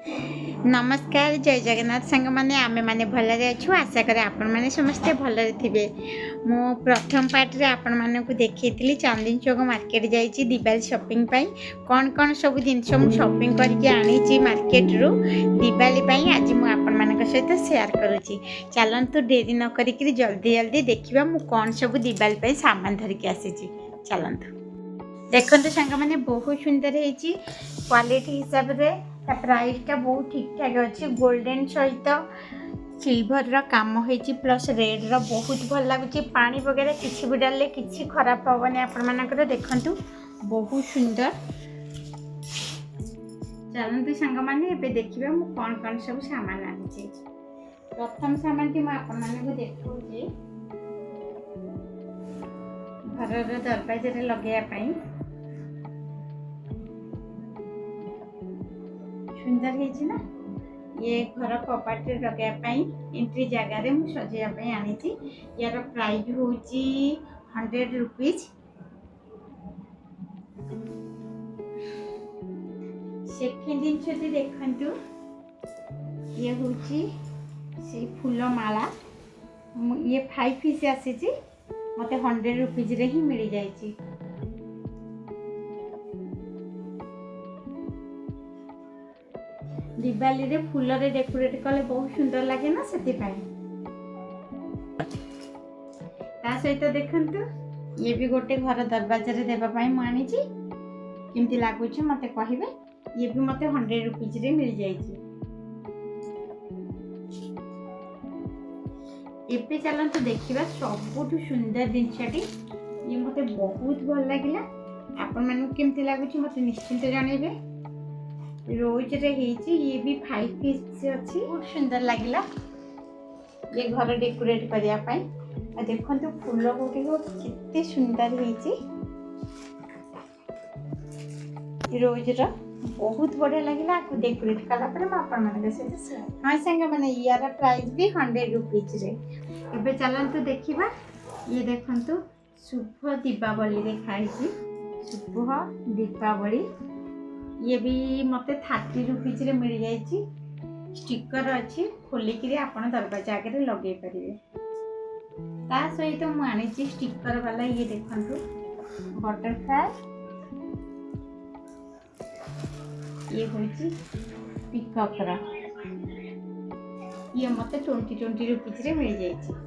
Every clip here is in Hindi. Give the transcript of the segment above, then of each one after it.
नमस्कार जय जगन्नाथ सांग मैंने आमे मैंने भलरे अच्छु आशा करे आपण मैंने समस्ते भलरे थिबे। मो प्रथम पार्ट रे आपण माने को देखैतिली चांदनी चौक मार्केट जाईची दिवाली शॉपिंग पई कोन कोन सब जिनस मु शॉपिंग करके आनीची मार्केट रू दिवाली पई आज मु आपण माने के सहित शेयर करूची। चलंतु देरी न करिकरी जल्दी जल्दी देखिबा मु कोन सब दिवाली पई सामान धरि के आसीची। चलंतु देखंतु सांग माने बहुत सुंदर हेची क्वालिटी हिसाब रे प्राइस टा बहुत ठीक ठाक अच्छी गोल्डन सहित सिल्वर रा काम होइची प्लस रेड रा बहुत भल लगुच पानी वगैरह किसी भी डाले किसी खराब हेनी आपण मानकर देखंतु बहुत सुंदर। चलते सांग मैंने एबे देखिबा मु कोन कोन सब सामान आनिछि। प्रथम सामान टी म आपण माने को देखौची घर रे दरवाजे रे लगेया पई सुंदर है ना। ये घर कपाट लगे एंट्री जगह रे मु सजाया आनी यार प्राइस हूँ 100 रुपीज। सेकेंड जिनस देखु ये हूँ से फूल माला ये 5 पीस आसी मत 100 रुपीज रे ही मिल जाए। दिवाली रे फूल रे डेकोरेट कले बहुत सुंदर लगे ना से सहित देखंतु ये भी गोटे घर दरवाजा रे देबा पई म आनीची किमती लागुची मते कहिबे। ये भी मते 100 रुपीज रे मिल जाईची। एपे चलंतु देखिबा सबुठु सुंदर जिनसटी ये मते बहुत भल लागिला। आपण मानू किमती लागुची मते निश्चिंत जणेबे। रोज रे हेची ये भी 5 पीस अच्छी बहुत सुंदर लगिला ये घर डेकोरेट करिया पई। आ देखंतु फूल गोटी को कितने सुंदर हेची रोज रा बहुत बढ़िया लगिला को डेकोरेट कला पर आपण मन के से हां संग माने यार प्राइस भी 100 रुपीज रे। एबे चलंतु देखिबा ये देखंतु शुभ दीपावली देखाइची शुभ दीपावली ये भी मते 30 रुपीज रे मिल जाइची। स्टिकर अच्छी खोलिकी आपण दरवाजा आगे लगे पारे। ता सहित मु आनीची स्टिकर वाला ये देखंतु बटरफ्लाई ये होची पिकअप रा ये मते 20 रुपीज रे मिल जाइची।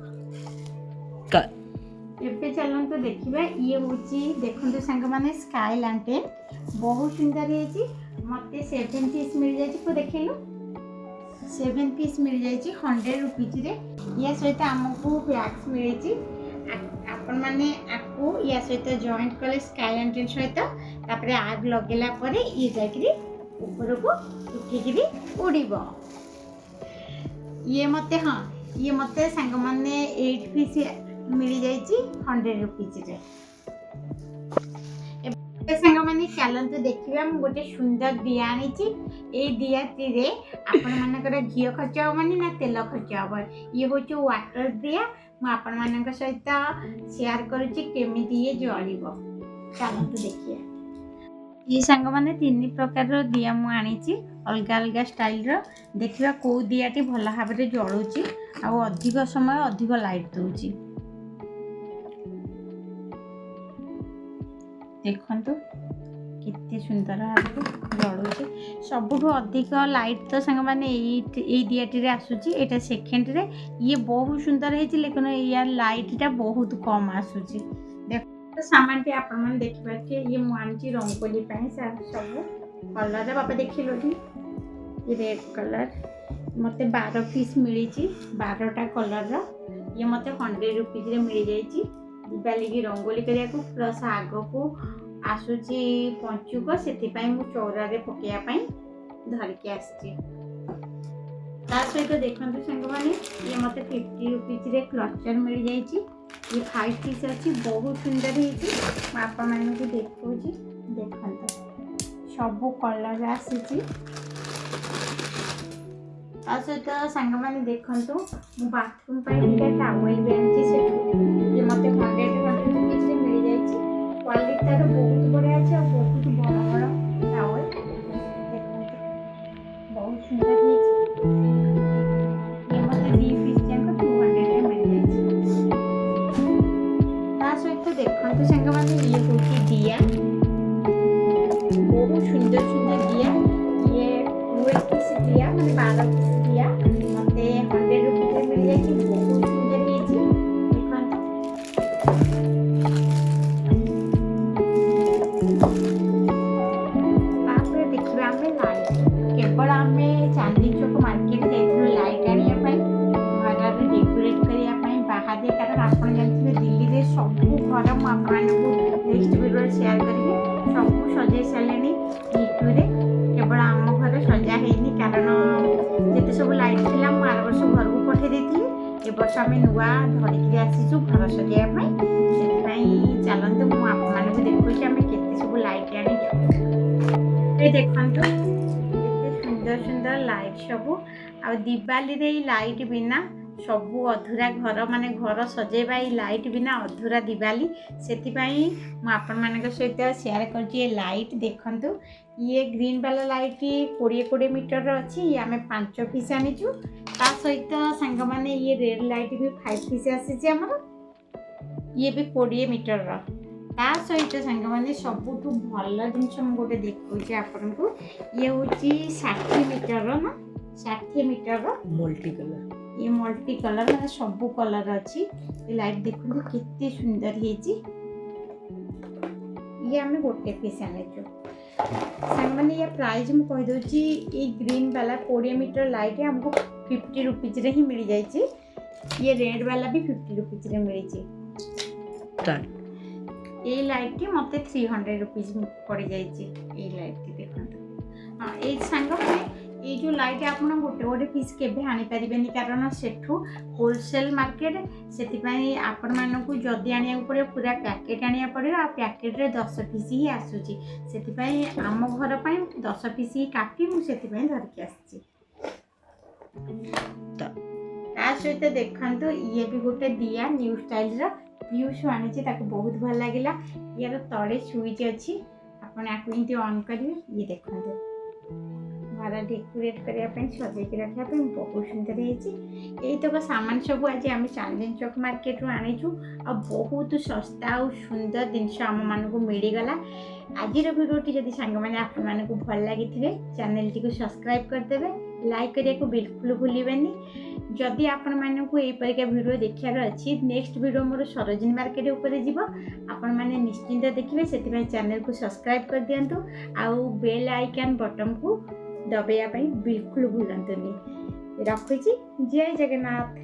एबे चलंतु देखिबा ये होची देखंतु संग माने स्काई लैंटर्न बहुत सुंदर है मते 7 पीस मिल जाए को देखिलु 7 पीस मिल जाए 100 रुपीज रे। या सहित आमको बैग्स मिले आपण माने आपको या सहित जॉइंट कले स्काई लैंटर्न सहित तापरे आग लगेला परे ये जाकरी ऊपर को उठिकरी उड़ीबो। ये मते हां ये मते संग माने 8 पीस मिल जाए 100 रुपीज रे। संग माने चलंतु देखिबा हम गोटे सुंदर दिया आनीची। ए दिया रे आपण मानकर घी खर्च होबनी ना तेल खर्च होब। ये होचे वाटर दिया म आपण मानक सहित शेयर करूची केमिति ये जळिबो। चलंतु देखिए ये संग माने 3 प्रकार रो दिया मु आनीची अलग अलग स्टाइल रो देखिबा को दियाटी भला भाबरे जळुची आ अधिक समय अधिक लाइट दोची। देखंतु कितने सुंदर जलुचे सबुठु अधिक लाइट तो संग माने ए दियाटी रे आसुची। एटा सेकेंड रे ये बहुत सुंदर है लेकिन यार लाइट टा बहुत कम आसुची। देखो सामान टी आपण मन देखबा के ये मुआंची रंगोली पई सब कलर रे बाबा देखिलो ठी ये रेड कलर मते 12 पीस मिली 12टा कलर रो ये मते 100 रुपीज रे मिल जाईची। दिवाली की रंगोली करिया को प्लस आग को आसुची पंचुक से मु चौरा रे पकेया पई धर के आसी। ता सहित देखंतु संग माने ये मते 50 रुपीज रे क्लचर मिल जाईची। ये 5 पीस अछि बहुत सुंदर हेची म आपा माने को देखौची देखंतु सब कलर आसीची। ता सहित संग माने देखंतु मु बाथरूम पई एक टॉवेल भी आनची सेठू ये मते 100 रुपीज रे मिल जाईची। क्वालिटी तार बहुत बढ़िया আছে और बहुत बड़ा बड़ा टावल देखो बहुत तापर देखिए आम लाइट केवल आम चांदी चौक मार्केट जाइए लाइट आने घर डेकोरेट करने बाहर कारण आप जानते दिल्ली में सबू घर मुझे नेक्स्ट वीडियो शेयर करी सब सजे सारे यूट्यूब केवल आम घर सजा है कारण जिते सब लाइट थी आर वर्ष घर को पठे ए वर्ष आम नुआ धरिकी आसीचु घर सजाइवाई से चलते मुझे देखुची आम केते सब लाइट आनीचु देखु सुंदर सुंदर लाइट सबू आ दिवाली रे लाइट बिना सबू अधूरा घर माने घर सजेबा लाइट बिना अधूरा दिवाली से सहित शेयर कर लाइट देखु ये ग्रीन वाला लाइट 20-20 मीटर अच्छी ये आम 5 पीस आनीचु ता सहित सांग माने ये रेड लाइट भी 5 पीस आसी आमर ये भी 20 मीटर ता सहित सांग माने सबुठ भल जिनस गोटे देखुचे आपन को ये हूँ 60 मीटर ना 60 मीटर मल्टी कलर ये मल्टी कलर मैंने सबू कलर अच्छी लाइट देखो कितनी सुंदर है ये आम गोटे पीस आनीचु मैंने ये प्राइस मुझे कहीदे ये ग्रीन वाला 20 मीटर लाइट हमको 50 रुपीज रे ही मिल जाए ये रेड वाला भी 50 रुपीज रे मिली ये लाइट मत 300 रुपीज पड़ जाए लाइट देखो हाँ ये सांग ये जो लाइट आप गोटे गोटे पीस केवे आनी पारे कारण सेठू होलसेल मार्केट से आपण मानक जदि आने पड़े पूरा पैकेट आने पड़े आ पैकेट रे 10 पीस ही आसूची से आम घर पर 10 पीस ही काटी मुझे धरिकी आसी सहित देखु ये भी गोटे दिया न्यू स्टाइल व्यूज आनी बहुत भल लगे यार तले स्विच अच्छी आपको ऑन करेंगे ये देखते घर डेकोरेट करने सजेक रखापी बहुत सुंदर यही तक सामान सब आज आम चांदनी चौक मार्केट आनीचु आ बहुत सस्ता और सुंदर जिनस आम मानक मिलगला आज वीडियोटी जब सांग मैंने आपको भल लगी चैनल टी को सब्सक्राइब करदेवे लाइक करने को बिल्कुल भूलें जदि आपण मानक यहीपरिका वीडियो देखार अच्छी नेक्स्ट वीडियो मोर सरोजिनी मार्केट उपर जीव आपण मैंने निश्चिंत देखिए से चैनल को सब्सक्राइब कर दिंतु आउ बेल आइकन बटन को दबाइया बिल्कुल भूलतुनि रखुची जय जगन्नाथ।